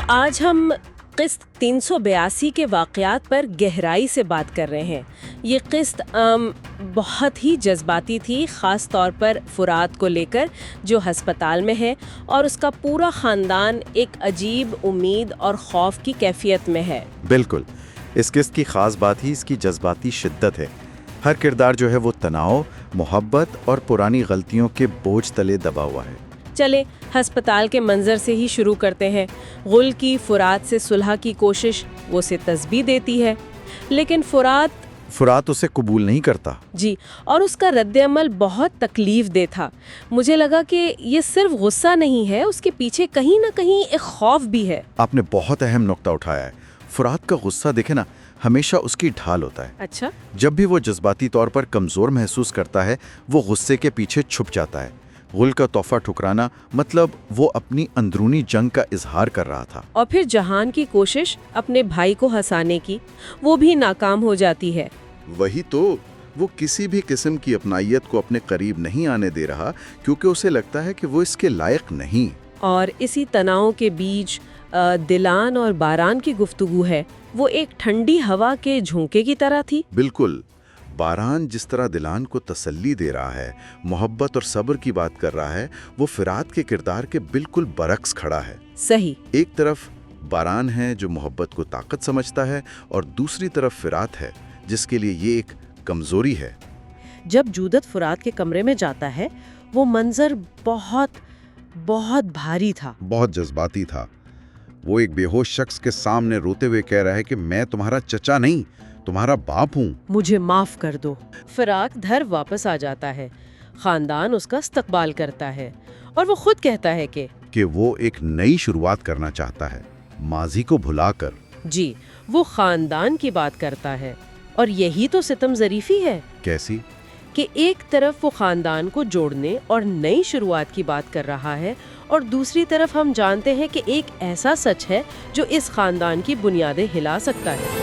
آج ہم قسط 382 کے واقعات پر گہرائی سے بات کر رہے ہیں۔ یہ قسط بہت ہی جذباتی تھی، خاص طور پر فرات کو لے کر، جو ہسپتال میں ہے اور اس کا پورا خاندان ایک عجیب امید اور خوف کی کیفیت میں ہے۔ بالکل، اس قسط کی خاص بات ہی اس کی جذباتی شدت ہے۔ ہر کردار جو ہے وہ تناؤ، محبت اور پرانی غلطیوں کے بوجھ تلے دبا ہوا ہے۔ چلے ہسپتال کے منظر سے ہی شروع کرتے ہیں۔ غل کی فرات سے صلح کی کوشش، وہ اسے تسبیح دیتی ہے، لیکن فرات اسے قبول نہیں کرتا۔ جی، اور اس کا رد عمل بہت تکلیف دہ تھا۔ مجھے لگا کہ یہ صرف غصہ نہیں ہے، اس کے پیچھے کہیں نہ کہیں ایک خوف بھی ہے۔ آپ نے بہت اہم نقطہ اٹھایا ہے۔ فرات کا غصہ دیکھیں نا، ہمیشہ اس کی ڈھال ہوتا ہے۔ اچھا، جب بھی وہ جذباتی طور پر کمزور محسوس کرتا ہے، وہ غصے کے پیچھے چھپ جاتا ہے۔ غل کا تحفہ ٹھکرانا مطلب وہ اپنی اندرونی جنگ کا اظہار کر رہا تھا۔ اور پھر جہان کی کوشش اپنے بھائی کو ہنسانے کی، وہ بھی ناکام ہو جاتی ہے۔ وہی تو، وہ کسی بھی قسم کی اپنائیت کو اپنے قریب نہیں آنے دے رہا، کیونکہ اسے لگتا ہے کہ وہ اس کے لائق نہیں۔ اور اسی تناؤ کے بیچ دلان اور باران کی گفتگو ہے۔ وہ ایک ٹھنڈی ہوا کے جھونکے کی طرح تھی۔ بالکل، باران جس طرح دلان کو تسلی دے رہا ہے، محبت اور صبر کی بات کر رہا ہے، وہ فرات کے کردار کے بالکل برعکس کھڑا ہے۔ صحیح۔ ایک طرف باران ہے جو محبت کو طاقت سمجھتا ہے، اور دوسری طرف فرات ہے جس کے لیے یہ ایک کمزوری ہے۔ جب جودت فرات کے کمرے میں جاتا ہے، وہ منظر بہت بھاری تھا، بہت جذباتی تھا۔ وہ ایک بے ہوش شخص کے سامنے روتے ہوئے کہہ رہا ہے کہ میں تمہارا چچا نہیں، تمہارا باپ ہوں، مجھے معاف کر دو۔ فراق گھر واپس آ جاتا ہے، خاندان اس کا استقبال کرتا ہے، اور وہ خود کہتا ہے کہ وہ ایک نئی شروعات کرنا چاہتا ہے، ماضی کو بھلا کر۔ جی، وہ خاندان کی بات کرتا ہے، اور یہی تو ستم ظریفی ہے۔ کیسی؟ کہ ایک طرف وہ خاندان کو جوڑنے اور نئی شروعات کی بات کر رہا ہے، اور دوسری طرف ہم جانتے ہیں کہ ایک ایسا سچ ہے جو اس خاندان کی بنیادیں ہلا سکتا ہے۔